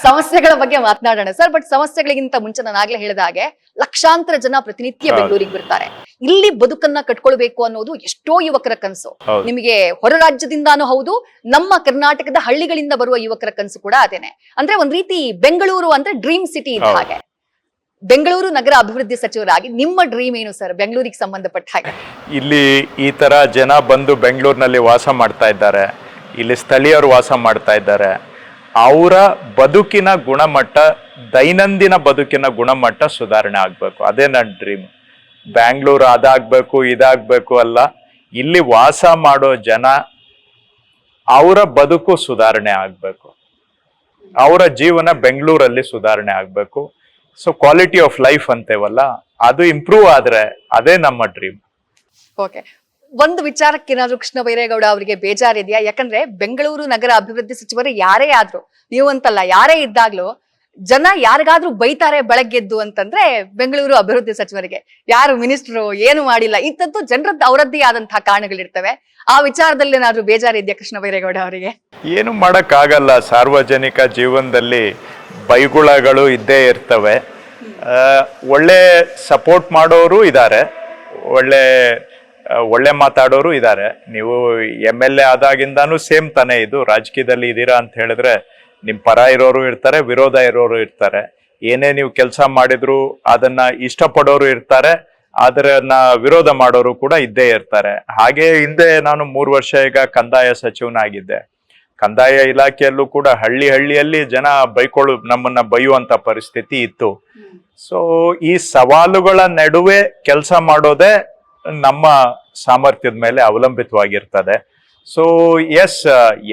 ಸಮಸ್ಯೆಗಳ ಬಗ್ಗೆ ಮಾತನಾಡೋಣ ಸರ್. ಬಟ್ ಸಮಸ್ಯೆಗಳಿಗಿಂತ ಮುಂಚೆ ನಾನು ಆಗ್ಲೇ ಹೇಳಿದ ಹಾಗೆ ಲಕ್ಷಾಂತರ ಜನ ಪ್ರತಿನಿತ್ಯ ಬೆಂಗಳೂರಿಗೆ ಬರ್ತಾರೆ. ಇಲ್ಲಿ ಬದುಕನ್ನ ಕಟ್ಕೊಳ್ಬೇಕು ಅನ್ನೋದು ಎಷ್ಟೋ ಯುವಕರ ಕನಸು. ನಿಮಗೆ ಹೊರ ರಾಜ್ಯದಿಂದಾನು ಹೌದು, ನಮ್ಮ ಕರ್ನಾಟಕದ ಹಳ್ಳಿಗಳಿಂದ ಬರುವ ಯುವಕರ ಕನಸು ಕೂಡ ಅದೇನೆ. ಅಂದ್ರೆ ಒಂದ್ ರೀತಿ ಬೆಂಗಳೂರು ಅಂದ್ರೆ ಡ್ರೀಮ್ ಸಿಟಿ ಇದ್ದ ಹಾಗೆ. ಬೆಂಗಳೂರು ನಗರ ಅಭಿವೃದ್ಧಿ ಸಚಿವರಾಗಿ ನಿಮ್ಮ ಡ್ರೀಮ್ ಏನು ಸರ್ ಬೆಂಗಳೂರಿಗೆ ಸಂಬಂಧಪಟ್ಟ ಹಾಗೆ? ಇಲ್ಲಿ ಈ ತರ ಜನ ಬಂದು ಬೆಂಗಳೂರಿನಲ್ಲಿ ವಾಸ ಮಾಡ್ತಾ ಇದ್ದಾರೆ, ಇಲ್ಲಿ ಸ್ಥಳೀಯರು ವಾಸ ಮಾಡ್ತಾ ಇದ್ದಾರೆ. ಅವರ ಬದುಕಿನ ಗುಣಮಟ್ಟ, ದೈನಂದಿನ ಬದುಕಿನ ಗುಣಮಟ್ಟ ಸುಧಾರಣೆ ಆಗ್ಬೇಕು. ಅದೇ ನನ್ನ ಡ್ರೀಮ್. ಬ್ಯಾಂಗ್ಳೂರು ಅದಾಗಬೇಕು ಇದಾಗಬೇಕು ಅಲ್ಲ, ಇಲ್ಲಿ ವಾಸ ಮಾಡೋ ಜನ ಅವರ ಬದುಕು ಸುಧಾರಣೆ ಆಗ್ಬೇಕು, ಅವರ ಜೀವನ ಬೆಂಗಳೂರಲ್ಲಿ ಸುಧಾರಣೆ ಆಗ್ಬೇಕು. ಸೊ ಕ್ವಾಲಿಟಿ ಆಫ್ ಲೈಫ್ ಅಂತೇವಲ್ಲ, ಅದು ಇಂಪ್ರೂವ್ ಆದ್ರೆ ಅದೇ ನಮ್ಮ ಡ್ರೀಮ್. ಓಕೆ, ಒಂದು ವಿಚಾರಕ್ಕೆ ಏನಾದ್ರು ಕೃಷ್ಣ ಬೈರೇಗೌಡ ಅವರಿಗೆ ಬೇಜಾರಿದೆಯಾ? ಯಾಕಂದ್ರೆ ಬೆಂಗಳೂರು ನಗರ ಅಭಿವೃದ್ಧಿ ಸಚಿವರು ಯಾರೇ ಆದ್ರೂ, ನೀವಂತಲ್ಲ ಯಾರೇ ಇದ್ದಾಗ್ಲೂ ಜನ ಯಾರಿಗಾದ್ರೂ ಬೈತಾರೆ ಬೆಳಗ್ಗೆದ್ದು ಅಂತಂದ್ರೆ ಬೆಂಗಳೂರು ಅಭಿವೃದ್ಧಿ ಸಚಿವರಿಗೆ. ಯಾರು ಮಿನಿಸ್ಟ್ರು ಏನು ಮಾಡಿಲ್ಲ, ಇಂಥದ್ದು ಜನರದ್ದು ಅವರದ್ದೇ ಆದಂತಹ ಕಾರಣಗಳಿರ್ತವೆ. ಆ ವಿಚಾರದಲ್ಲಿ ಏನಾದ್ರು ಬೇಜಾರಿದೆಯಾ ಕೃಷ್ಣ ಬೈರೇಗೌಡ ಅವರಿಗೆ? ಏನು ಮಾಡಕ್ ಆಗಲ್ಲ, ಸಾರ್ವಜನಿಕ ಜೀವನದಲ್ಲಿ ಬೈಗುಳಗಳು ಇದ್ದೇ ಇರ್ತವೆ. ಒಳ್ಳೆ ಸಪೋರ್ಟ್ ಮಾಡೋರು ಇದ್ದಾರೆ, ಒಳ್ಳೆ ಮಾತಾಡೋರು ಇದ್ದಾರೆ. ನೀವು MLA ಆದಾಗಿಂದಾನು ಸೇಮ್ ತಾನೇ ಇದು. ರಾಜಕೀಯದಲ್ಲಿ ಇದ್ದೀರಾ ಅಂತ ಹೇಳಿದ್ರೆ ನಿಮ್ ಪರ ಇರೋರು ಇರ್ತಾರೆ, ವಿರೋಧ ಇರೋರು ಇರ್ತಾರೆ. ಏನೇ ನೀವು ಕೆಲಸ ಮಾಡಿದ್ರು ಅದನ್ನ ಇಷ್ಟಪಡೋರು ಇರ್ತಾರೆ, ಅದನ್ನ ವಿರೋಧ ಮಾಡೋರು ಕೂಡ ಇದ್ದೇ ಇರ್ತಾರೆ. ಹಾಗೆ ಹಿಂದೆ ನಾನು 3 ವರ್ಷ ಈಗ ಕಂದಾಯ ಸಚಿವನಾಗಿದ್ದೆ. ಕಂದಾಯ ಇಲಾಖೆಯಲ್ಲೂ ಕೂಡ ಹಳ್ಳಿಯಲ್ಲಿ ಜನ ನಮ್ಮನ್ನ ಬೈಯುವಂತ ಪರಿಸ್ಥಿತಿ ಇತ್ತು. ಸೊ ಈ ಸವಾಲುಗಳ ನಡುವೆ ಕೆಲಸ ಮಾಡೋದೇ ನಮ್ಮ ಸಾಮರ್ಥ್ಯದ ಮೇಲೆ ಅವಲಂಬಿತವಾಗಿರ್ತದೆ. ಸೊ ಎಸ್,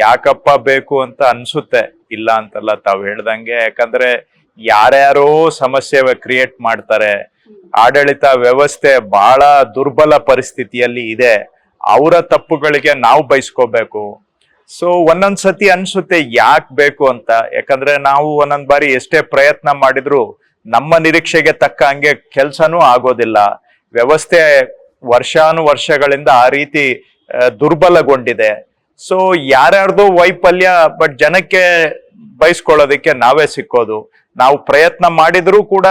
ಯಾಕಪ್ಪ ಬೇಕು ಅಂತ ಅನ್ಸುತ್ತೆ, ಇಲ್ಲ ಅಂತಲ್ಲ ತಾವು ಹೇಳ್ದಂಗೆ. ಯಾಕಂದ್ರೆ ಯಾರ್ಯಾರೋ ಸಮಸ್ಯೆ ಕ್ರಿಯೇಟ್ ಮಾಡ್ತಾರೆ, ಆಡಳಿತ ವ್ಯವಸ್ಥೆ ಬಹಳ ದುರ್ಬಲ ಪರಿಸ್ಥಿತಿಯಲ್ಲಿ ಇದೆ, ಅವರ ತಪ್ಪುಗಳಿಗೆ ನಾವು ಬಯಸ್ಕೋಬೇಕು. ಸೊ ಒಂದೊಂದ್ಸತಿ ಅನ್ಸುತ್ತೆ ಯಾಕೆ ಬೇಕು ಅಂತ. ಯಾಕಂದ್ರೆ ನಾವು ಒಂದೊಂದ್ ಬಾರಿ ಎಷ್ಟೇ ಪ್ರಯತ್ನ ಮಾಡಿದ್ರು ನಮ್ಮ ನಿರೀಕ್ಷೆಗೆ ತಕ್ಕ ಹಂಗೆ ಕೆಲ್ಸನೂ ಆಗೋದಿಲ್ಲ. ವ್ಯವಸ್ಥೆ ವರ್ಷಾನುವರ್ಷಗಳಿಂದ ಆ ರೀತಿ ದುರ್ಬಲಗೊಂಡಿದೆ. ಸೊ ಯಾರ್ಯಾರ್ದು ವೈಫಲ್ಯ, ಬಟ್ ಜನಕ್ಕೆ ಬಯಸ್ಕೊಳ್ಳೋದಕ್ಕೆ ನಾವೇ ಸಿಕ್ಕೋದು. ನಾವು ಪ್ರಯತ್ನ ಮಾಡಿದ್ರೂ ಕೂಡ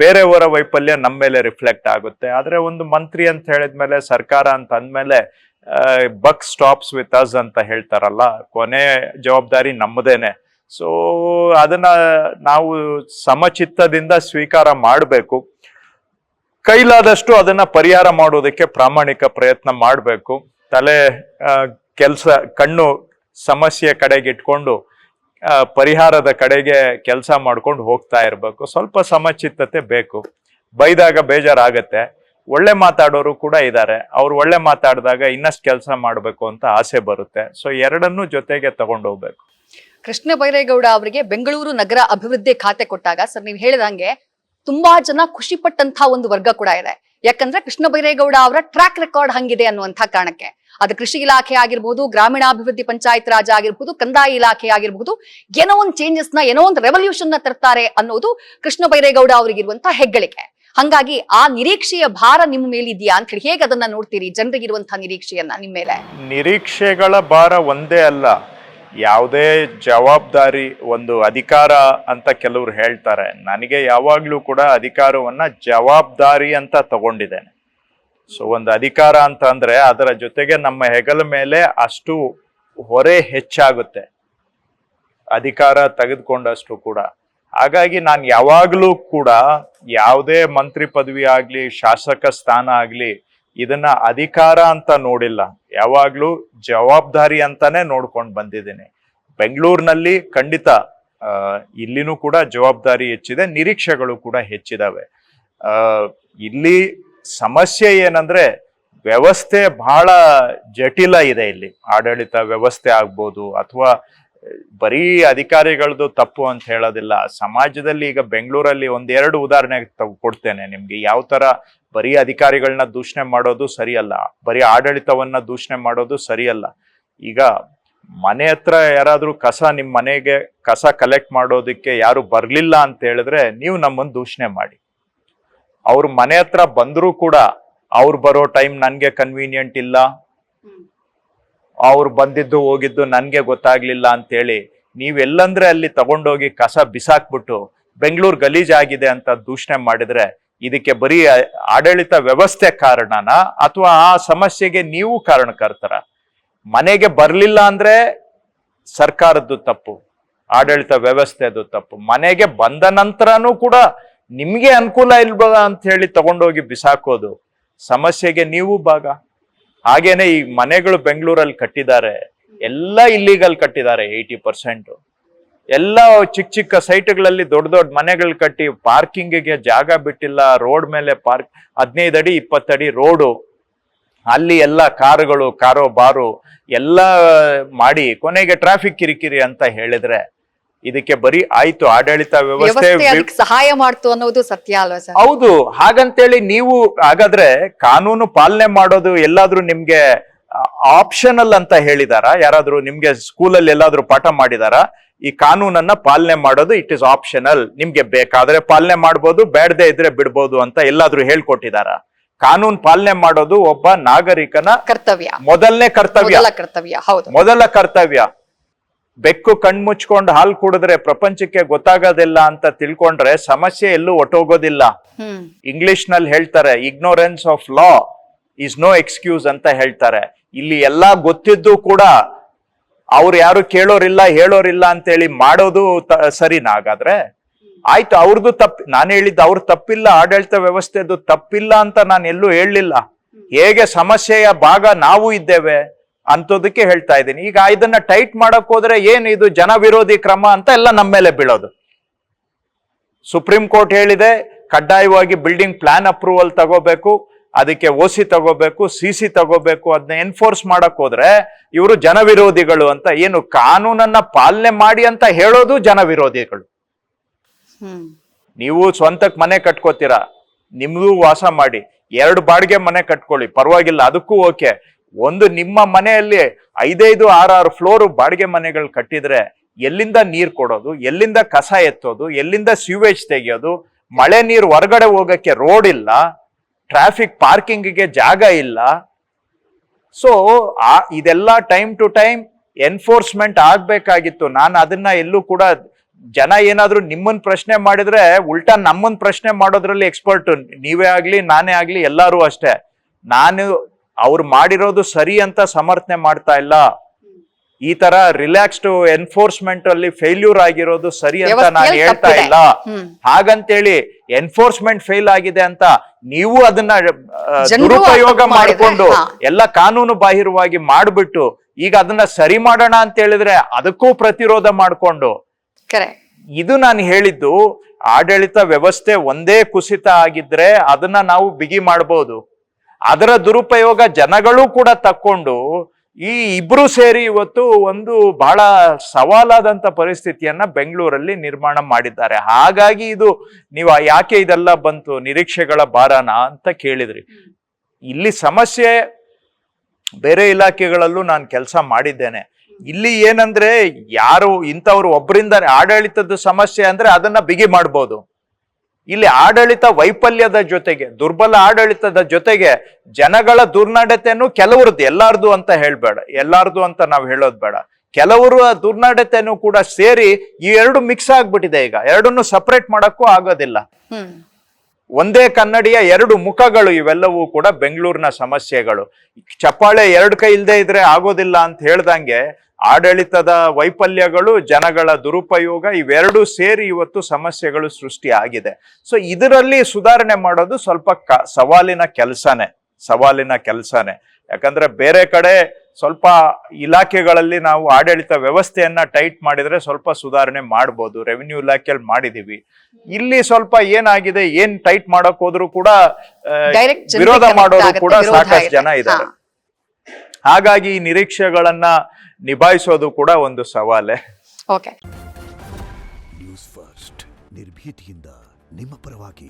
ಬೇರೆಯವರ ವೈಫಲ್ಯ ನಮ್ಮ ಮೇಲೆ ರಿಫ್ಲೆಕ್ಟ್ ಆಗುತ್ತೆ. ಆದ್ರೆ ಒಂದು ಮಂತ್ರಿ ಅಂತ ಹೇಳಿದ್ಮೇಲೆ, ಸರ್ಕಾರ ಅಂತ ಅಂದ್ಮೇಲೆ ಬಕ್ ಸ್ಟಾಪ್ಸ್ ವಿತ್ ಅಸ್ ಅಂತ ಹೇಳ್ತಾರಲ್ಲ, ಕೊನೆ ಜವಾಬ್ದಾರಿ ನಮ್ಮದೇನೆ. ಸೊ ಅದನ್ನ ನಾವು ಸಮಚಿತ್ತದಿಂದ ಸ್ವೀಕಾರ ಮಾಡಬೇಕು. ಕೈಲಾದಷ್ಟು ಅದನ್ನ ಪರಿಹಾರ ಮಾಡೋದಕ್ಕೆ ಪ್ರಾಮಾಣಿಕ ಪ್ರಯತ್ನ ಮಾಡಬೇಕು. ಕಣ್ಣು ಸಮಸ್ಯೆ ಕಡೆಗೆ ಇಟ್ಕೊಂಡು ಪರಿಹಾರದ ಕಡೆಗೆ ಕೆಲಸ ಮಾಡ್ಕೊಂಡು ಹೋಗ್ತಾ ಇರ್ಬೇಕು. ಸ್ವಲ್ಪ ಸಮಚಿತ್ತತೆ ಬೇಕು. ಬೈದಾಗ ಬೇಜಾರಾಗತ್ತೆ. ಒಳ್ಳೆ ಮಾತಾಡೋರು ಕೂಡ ಇದ್ದಾರೆ, ಅವ್ರು ಒಳ್ಳೆ ಮಾತಾಡಿದಾಗ ಇನ್ನಷ್ಟು ಕೆಲಸ ಮಾಡಬೇಕು ಅಂತ ಆಸೆ ಬರುತ್ತೆ. ಸೊ ಎರಡನ್ನೂ ಜೊತೆಗೆ ತಗೊಂಡು ಹೋಗ್ಬೇಕು. ಕೃಷ್ಣ ಬೈರೇಗೌಡ ಅವರಿಗೆ ಬೆಂಗಳೂರು ನಗರ ಅಭಿವೃದ್ಧಿ ಖಾತೆ ಕೊಟ್ಟಾಗ ಸರ್ ನೀವು ಹೇಳಿದಂಗೆ ತುಂಬಾ ಜನ ಖುಷಿ ಪಟ್ಟಂತಹ ಒಂದು ವರ್ಗ ಕೂಡ ಇದೆ. ಯಾಕಂದ್ರೆ ಕೃಷ್ಣ ಬೈರೇಗೌಡ ಅವರ ಟ್ರ್ಯಾಕ್ ರೆಕಾರ್ಡ್ ಹಂಗಿದೆ ಅನ್ನುವಂತಹ ಕಾರಣಕ್ಕೆ. ಅದು ಕೃಷಿ ಇಲಾಖೆ ಆಗಿರ್ಬಹುದು, ಗ್ರಾಮೀಣಾಭಿವೃದ್ಧಿ ಪಂಚಾಯತ್ ರಾಜ್ ಆಗಿರ್ಬಹುದು, ಕಂದಾಯ ಇಲಾಖೆ ಆಗಿರ್ಬಹುದು, ಏನೋ ಒಂದು ಚೇಂಜಸ್ ನ, ಏನೋ ಒಂದು ರೆವಲ್ಯೂಷನ್ ನ ತರ್ತಾರೆ ಅನ್ನೋದು ಕೃಷ್ಣ ಬೈರೇಗೌಡ ಅವರಿಗಿರುವಂತಹ ಹೆಗ್ಗಳಿಕೆ. ಹಂಗಾಗಿ ಆ ನಿರೀಕ್ಷೆಯ ಭಾರ ನಿಮ್ಮ ಮೇಲಿದೆಯಾ ಅಂತ ಹೇಳಿ ಹೇಗೆ ಅದನ್ನ ನೋಡ್ತೀರಿ? ಜನರಿಗಿರುವಂತಹ ನಿರೀಕ್ಷೆಯನ್ನ ನಿಮ್ಮ ಮೇಲೆ? ನಿರೀಕ್ಷೆಗಳ ಭಾರ ಒಂದೇ ಅಲ್ಲ, ಯಾವುದೇ ಜವಾಬ್ದಾರಿ, ಒಂದು ಅಧಿಕಾರ ಅಂತ ಕೆಲವರು ಹೇಳ್ತಾರೆ. ನನಗೆ ಯಾವಾಗ್ಲೂ ಕೂಡ ಅಧಿಕಾರವನ್ನ ಜವಾಬ್ದಾರಿ ಅಂತ ತಗೊಂಡಿದ್ದೇನೆ. ಸೊ ಒಂದು ಅಧಿಕಾರ ಅಂತ ಅಂದ್ರೆ ಅದರ ಜೊತೆಗೆ ನಮ್ಮ ಹೆಗಲ ಮೇಲೆ ಅಷ್ಟು ಹೊರೆ ಹೆಚ್ಚಾಗುತ್ತೆ ಅಧಿಕಾರ ತೆಗೆದುಕೊಂಡಷ್ಟು ಕೂಡ. ಹಾಗಾಗಿ ನಾನು ಯಾವಾಗ್ಲೂ ಕೂಡ ಯಾವುದೇ ಮಂತ್ರಿ ಪದವಿ ಆಗ್ಲಿ, ಶಾಸಕ ಸ್ಥಾನ ಆಗ್ಲಿ, ಇದನ್ನ ಅಧಿಕಾರ ಅಂತ ನೋಡಿಲ್ಲ, ಯಾವಾಗ್ಲೂ ಜವಾಬ್ದಾರಿ ಅಂತಾನೆ ನೋಡ್ಕೊಂಡು ಬಂದಿದ್ದೀನಿ. ಬೆಂಗಳೂರಿನಲ್ಲಿ ಖಂಡಿತ ಇಲ್ಲಿನೂ ಕೂಡ ಜವಾಬ್ದಾರಿ ಹೆಚ್ಚಿದೆ, ನಿರೀಕ್ಷೆಗಳು ಕೂಡ ಹೆಚ್ಚಿದಾವೆ. ಇಲ್ಲಿ ಸಮಸ್ಯೆ ಏನಂದ್ರೆ ವ್ಯವಸ್ಥೆ ಬಹಳ ಜಟಿಲ ಇದೆ. ಇಲ್ಲಿ ಆಡಳಿತ ವ್ಯವಸ್ಥೆ ಆಗ್ಬೋದು, ಅಥವಾ ಬರೀ ಅಧಿಕಾರಿಗಳದ್ದು ತಪ್ಪು ಅಂತ ಹೇಳೋದಿಲ್ಲ. ಸಮಾಜದಲ್ಲಿ ಈಗ ಬೆಂಗಳೂರಲ್ಲಿ 1-2 ಉದಾಹರಣೆ ಕೊಡ್ತೇನೆ ನಿಮ್ಗೆ. ಯಾವ ತರ ಬರೀ ಅಧಿಕಾರಿಗಳನ್ನ ದೂಷಣೆ ಮಾಡೋದು ಸರಿಯಲ್ಲ, ಬರೀ ಆಡಳಿತವನ್ನ ದೂಷಣೆ ಮಾಡೋದು ಸರಿಯಲ್ಲ. ಈಗ ಮನೆ ಹತ್ರ ಯಾರಾದ್ರೂ ನಿಮ್ ಮನೆಗೆ ಕಸ ಕಲೆಕ್ಟ್ ಮಾಡೋದಕ್ಕೆ ಯಾರು ಬರ್ಲಿಲ್ಲ ಅಂತ ಹೇಳಿದ್ರೆ ನೀವು ನಮ್ಮನ್ನು ದೂಷಣೆ ಮಾಡಿ. ಅವ್ರ ಮನೆ ಹತ್ರ ಬಂದ್ರೂ ಕೂಡ ಅವ್ರು ಬರೋ ಟೈಮ್ ನನ್ಗೆ ಕನ್ವೀನಿಯಂಟ್ ಇಲ್ಲ, ಅವ್ರು ಬಂದಿದ್ದು ಹೋಗಿದ್ದು ನನ್ಗೆ ಗೊತ್ತಾಗ್ಲಿಲ್ಲ ಅಂತೇಳಿ ನೀವೆಲ್ಲಂದ್ರೆ ಅಲ್ಲಿ ತಗೊಂಡೋಗಿ ಕಸ ಬಿಸಾಕ್ಬಿಟ್ಟು ಬೆಂಗಳೂರು ಗಲೀಜಾಗಿದೆ ಅಂತ ದೂಷಣೆ ಮಾಡಿದ್ರೆ ಇದಕ್ಕೆ ಬರೀ ಆಡಳಿತ ವ್ಯವಸ್ಥೆ ಕಾರಣನ ಅಥವಾ ಆ ಸಮಸ್ಯೆಗೆ ನೀವು ಕಾರಣಕರ್ತರ? ಮನೆಗೆ ಬರ್ಲಿಲ್ಲ ಅಂದ್ರೆ ಸರ್ಕಾರದ್ದು ತಪ್ಪು, ಆಡಳಿತ ವ್ಯವಸ್ಥೆದು ತಪ್ಪು. ಮನೆಗೆ ಬಂದ ನಂತರನೂ ಕೂಡ ನಿಮ್ಗೆ ಅನುಕೂಲ ಇಲ್ವಾ ಅಂತ ಹೇಳಿ ತಗೊಂಡೋಗಿ ಬಿಸಾಕೋದು, ಸಮಸ್ಯೆಗೆ ನೀವು ಭಾಗ. ಹಾಗೇನೆ ಈ ಮನೆಗಳು ಬೆಂಗಳೂರಲ್ಲಿ ಕಟ್ಟಿದ್ದಾರೆ, ಎಲ್ಲ ಇಲ್ಲಿಗಲ್ ಕಟ್ಟಿದ್ದಾರೆ 80%. ಎಲ್ಲ ಚಿಕ್ಕ ಚಿಕ್ಕ ಸೈಟ್ಗಳಲ್ಲಿ ದೊಡ್ಡ ದೊಡ್ಡ ಮನೆಗಳು ಕಟ್ಟಿ ಪಾರ್ಕಿಂಗ್ಗೆ ಜಾಗ ಬಿಟ್ಟಿಲ್ಲ, ರೋಡ್ ಮೇಲೆ 15 ಅಡಿ 20 ಅಡಿ ರೋಡು, ಅಲ್ಲಿ ಎಲ್ಲ ಕಾರುಗಳು ಕಾರೋಬಾರು ಎಲ್ಲ ಮಾಡಿ ಕೊನೆಗೆ ಟ್ರಾಫಿಕ್ ಕಿರಿಕಿರಿ ಅಂತ ಹೇಳಿದ್ರೆ ಇದಕ್ಕೆ ಬರೀ ಆಯ್ತು ಆಡಳಿತ ವ್ಯವಸ್ಥೆ ಸಹಾಯ ಮಾಡ್ತು ಅನ್ನೋದು ಸತ್ಯ ಅಲ್ವಾ ಸರ್? ಹೌದು. ಹಾಗಂತೇಳಿ ನೀವು ಹಾಗಾದ್ರೆ ಕಾನೂನು ಪಾಲನೆ ಮಾಡೋದು ಎಲ್ಲಾದ್ರೂ ನಿಮ್ಗೆ ಆಪ್ಷನಲ್ ಅಂತ ಹೇಳಿದಾರ? ಯಾರಾದ್ರೂ ನಿಮ್ಗೆ ಸ್ಕೂಲಲ್ಲಿ ಎಲ್ಲಾದ್ರೂ ಪಾಠ ಮಾಡಿದಾರ? ಈ ಕಾನೂನನ್ನ ಪಾಲನೆ ಮಾಡೋದು ಇಟ್ ಇಸ್ ಆಪ್ಷನಲ್, ನಿಮ್ಗೆ ಬೇಕಾದ್ರೆ ಪಾಲನೆ ಮಾಡ್ಬೋದು, ಬೇಡದೆ ಇದ್ರೆ ಬಿಡ್ಬೋದು ಅಂತ ಎಲ್ಲಾದ್ರೂ ಹೇಳ್ಕೊಟ್ಟಿದಾರ? ಕಾನೂನು ಪಾಲನೆ ಮಾಡೋದು ಒಬ್ಬ ನಾಗರಿಕನ ಕರ್ತವ್ಯ, ಮೊದಲನೇ ಕರ್ತವ್ಯ. ಹೌದು, ಮೊದಲ ಕರ್ತವ್ಯ. ಬೆಕ್ಕು ಕಣ್ಮುಚ್ಕೊಂಡು ಹಾಲು ಕುಡಿದ್ರೆ ಪ್ರಪಂಚಕ್ಕೆ ಗೊತ್ತಾಗೋದಿಲ್ಲ ಅಂತ ತಿಳ್ಕೊಂಡ್ರೆ ಸಮಸ್ಯೆ ಎಲ್ಲೂ ಒಟ್ಟೋಗೋದಿಲ್ಲ. ಇಂಗ್ಲಿಷ್ ನಲ್ಲಿ ಹೇಳ್ತಾರೆ ignorance of law is no excuse ಅಂತ ಹೇಳ್ತಾರೆ. ಇಲ್ಲಿ ಎಲ್ಲಾ ಗೊತ್ತಿದ್ದು ಕೂಡ ಅವ್ರು ಯಾರು ಕೇಳೋರಿಲ್ಲ ಹೇಳೋರಿಲ್ಲ ಅಂತೇಳಿ ಮಾಡೋದು ಸರಿನಾ? ಹಾಗಾದ್ರೆ ಆಯ್ತು, ಅವ್ರದ್ದು ನಾನು ಹೇಳಿದ್ದು ಅವ್ರ ತಪ್ಪಿಲ್ಲ, ಆಡಳಿತ ವ್ಯವಸ್ಥೆದು ತಪ್ಪಿಲ್ಲ ಅಂತ ನಾನು ಎಲ್ಲೂ ಹೇಳಲಿಲ್ಲ. ಹೇಗೆ ಸಮಸ್ಯೆಯ ಭಾಗ ನಾವು ಇದ್ದೇವೆ ಅಂತೋದಕ್ಕೆ ಹೇಳ್ತಾ ಇದ್ದೀನಿ. ಈಗ ಇದನ್ನ ಟೈಟ್ ಮಾಡಕ್ ಹೋದ್ರೆ ಏನು ಇದು ಜನ ವಿರೋಧಿ ಕ್ರಮ ಅಂತ ಎಲ್ಲ ನಮ್ಮ ಮೇಲೆ ಬೀಳೋದು. ಸುಪ್ರೀಂ ಕೋರ್ಟ್ ಹೇಳಿದೆ ಕಡ್ಡಾಯವಾಗಿ ಬಿಲ್ಡಿಂಗ್ ಪ್ಲಾನ್ ಅಪ್ರೂವಲ್ ತಗೋಬೇಕು, ಅದಕ್ಕೆ OC ತಗೋಬೇಕು, CC ತಗೋಬೇಕು. ಅದನ್ನ ಎನ್ಫೋರ್ಸ್ ಮಾಡಕ್ ಹೋದ್ರೆ ಇವರು ಜನ ವಿರೋಧಿಗಳು ಅಂತ. ಏನು ಕಾನೂನನ್ನ ಪಾಲನೆ ಮಾಡಿ ಅಂತ ಹೇಳೋದು ಜನ ವಿರೋಧಿಗಳು. ನೀವು ಸ್ವಂತಕ್ ಮನೆ ಕಟ್ಕೋತೀರಾ, ನಿಮ್ಗೂ ವಾಸ ಮಾಡಿ, 2 ಬಾಡಿಗೆ ಮನೆ ಕಟ್ಕೊಳ್ಳಿ, ಪರವಾಗಿಲ್ಲ, ಅದಕ್ಕೂ ಓಕೆ. ಒಂದು ನಿಮ್ಮ ಮನೆಯಲ್ಲಿ 5-5, 6-6 ಫ್ಲೋರ್ ಬಾಡಿಗೆ ಮನೆಗಳು ಕಟ್ಟಿದ್ರೆ ಎಲ್ಲಿಂದ ನೀರ್ ಕೊಡೋದು, ಎಲ್ಲಿಂದ ಕಸ ಎತ್ತೋದು, ಎಲ್ಲಿಂದ ಸ್ಯೂವೇಜ್ ತೆಗೆಯೋದು, ಮಳೆ ನೀರು ಹೊರಗಡೆ ಹೋಗಕ್ಕೆ ರೋಡ್ ಇಲ್ಲ, ಟ್ರಾಫಿಕ್ ಪಾರ್ಕಿಂಗ್ಗೆ ಜಾಗ ಇಲ್ಲ. ಸೊ ಇದೆಲ್ಲ ಟೈಮ್ ಟು ಟೈಮ್ ಎನ್ಫೋರ್ಸ್ಮೆಂಟ್ ಆಗ್ಬೇಕಾಗಿತ್ತು. ನಾನು ಅದನ್ನ ಎಲ್ಲೂ ಕೂಡ ಜನ ಏನಾದ್ರೂ ನಿಮ್ಮನ್ ಪ್ರಶ್ನೆ ಮಾಡಿದ್ರೆ ಉಲ್ಟಾ ನಮ್ಮನ್ ಪ್ರಶ್ನೆ ಮಾಡೋದ್ರಲ್ಲಿ ಎಕ್ಸ್ಪರ್ಟ್. ನೀವೇ ಆಗ್ಲಿ ನಾನೇ ಆಗ್ಲಿ ಎಲ್ಲಾರು ಅಷ್ಟೇ. ನಾನು ಅವ್ರು ಮಾಡಿರೋದು ಸರಿ ಅಂತ ಸಮರ್ಥನೆ ಮಾಡ್ತಾ ಇಲ್ಲ. ಈ ತರ ರಿಲ್ಯಾಕ್ಸ್ಡ್ ಎನ್ಫೋರ್ಸ್ಮೆಂಟ್ ಅಲ್ಲಿ ಫೇಲ್ಯೂರ್ ಆಗಿರೋದು ಸರಿ ಅಂತ ನಾನು ಹೇಳ್ತಾ ಇಲ್ಲ. ಹಾಗಂತೇಳಿ ಎನ್ಫೋರ್ಸ್ಮೆಂಟ್ ಫೇಲ್ ಆಗಿದೆ ಅಂತ ನೀವು ಅದನ್ನ ದುರುಪಯೋಗ ಮಾಡಿಕೊಂಡು ಎಲ್ಲ ಕಾನೂನು ಬಾಹಿರವಾಗಿ ಮಾಡ್ಬಿಟ್ಟು ಈಗ ಅದನ್ನ ಸರಿ ಮಾಡೋಣ ಅಂತ ಹೇಳಿದ್ರೆ ಅದಕ್ಕೂ ಪ್ರತಿರೋಧ ಮಾಡ್ಕೊಂಡು, ಇದು ನಾನು ಹೇಳಿದ್ದು ಆಡಳಿತ ವ್ಯವಸ್ಥೆ ಒಂದೇ ಕುಸಿತ ಆಗಿದ್ರೆ ಅದನ್ನ ನಾವು ಬಿಗಿ ಮಾಡ್ಬೋದು. ಅದರ ದುರುಪಯೋಗ ಜನಗಳು ಕೂಡ ತಕ್ಕೊಂಡು ಈ ಇಬ್ರು ಸೇರಿ ಇವತ್ತು ಒಂದು ಬಹಳ ಸವಾಲಾದಂತ ಪರಿಸ್ಥಿತಿಯನ್ನ ಬೆಂಗಳೂರಲ್ಲಿ ನಿರ್ಮಾಣ ಮಾಡಿದ್ದಾರೆ. ಹಾಗಾಗಿ ಇದು ನೀವು ಯಾಕೆ ಇದೆಲ್ಲ ಬಂತು ನಿರೀಕ್ಷೆಗಳ ಭಾರನ ಅಂತ ಕೇಳಿದ್ರಿ. ಇಲ್ಲಿ ಸಮಸ್ಯೆ ಬೇರೆ ಇಲಾಖೆಗಳಲ್ಲೂ ನಾನು ಕೆಲಸ ಮಾಡಿದ್ದೇನೆ. ಇಲ್ಲಿ ಏನಂದ್ರೆ ಯಾರು ಇಂಥವ್ರು ಒಬ್ಬರಿಂದ ಆಡಳಿತದ ಸಮಸ್ಯೆ ಅಂದ್ರೆ ಅದನ್ನ ಬಿಗಿ ಮಾಡ್ಬೋದು. ಇಲ್ಲಿ ಆಡಳಿತ ವೈಫಲ್ಯದ ಜೊತೆಗೆ ದುರ್ಬಲ ಆಡಳಿತದ ಜೊತೆಗೆ ಜನಗಳ ದುರ್ನಡತೆಯನ್ನು ಕೆಲವ್ರದ್ದು, ಎಲ್ಲಾರ್ದು ಅಂತ ಹೇಳ್ಬೇಡ, ಎಲ್ಲಾರ್ದು ಅಂತ ನಾವು ಹೇಳೋದು ಬೇಡ, ಕೆಲವರು ದುರ್ನಡತೆಯನ್ನು ಕೂಡ ಸೇರಿ ಈ ಎರಡು ಮಿಕ್ಸ್ ಆಗ್ಬಿಟ್ಟಿದೆ. ಈಗ ಎರಡನ್ನು ಸಪರೇಟ್ ಮಾಡಕ್ಕೂ ಆಗೋದಿಲ್ಲ. ಒಂದೇ ಕನ್ನಡಿಯ 2 ಮುಖಗಳು ಇವೆಲ್ಲವೂ ಕೂಡ ಬೆಂಗಳೂರಿನ ಸಮಸ್ಯೆಗಳು. ಚಪ್ಪಾಳೆ 2 ಕೈ ಇಲ್ಲದೆ ಇದ್ರೆ ಆಗೋದಿಲ್ಲ ಅಂತ ಹೇಳ್ದಂಗೆ ಆಡಳಿತದ ವೈಫಲ್ಯಗಳು, ಜನಗಳ ದುರುಪಯೋಗ ಇವೆರಡೂ ಸೇರಿ ಇವತ್ತು ಸಮಸ್ಯೆಗಳು ಸೃಷ್ಟಿ ಆಗಿದೆ. ಸೊ ಇದರಲ್ಲಿ ಸುಧಾರಣೆ ಮಾಡೋದು ಸ್ವಲ್ಪ ಸವಾಲಿನ ಕೆಲಸನೇ. ಯಾಕಂದ್ರೆ ಬೇರೆ ಕಡೆ ಸ್ವಲ್ಪ ಇಲಾಖೆಗಳಲ್ಲಿ ನಾವು ಆಡಳಿತ ವ್ಯವಸ್ಥೆಯನ್ನ ಟೈಟ್ ಮಾಡಿದ್ರೆ ಸ್ವಲ್ಪ ಸುಧಾರಣೆ ಮಾಡ್ಬೋದು. ರೆವಿನ್ಯೂ ಇಲಾಖೆಯಲ್ಲಿ ಮಾಡಿದೀವಿ. ಇಲ್ಲಿ ಸ್ವಲ್ಪ ಏನಾಗಿದೆ, ಏನ್ ಟೈಟ್ ಮಾಡಕ್ ಹೋದ್ರು ಕೂಡ ವಿರೋಧ ಮಾಡೋರು ಕೂಡ ಸಾಕಷ್ಟು ಜನ ಇದ್ದಾರೆ. ಹಾಗಾಗಿ ಈ ನಿರೀಕ್ಷೆಗಳನ್ನ ನಿಭಾಯಿಸೋದು ಕೂಡ ಒಂದು ಸವಾಲೇ. ನ್ಯೂಸ್ ಫಸ್ಟ್, ನಿರ್ಭೀತಿಯಿಂದ ನಿಮ್ಮ ಪರವಾಗಿ.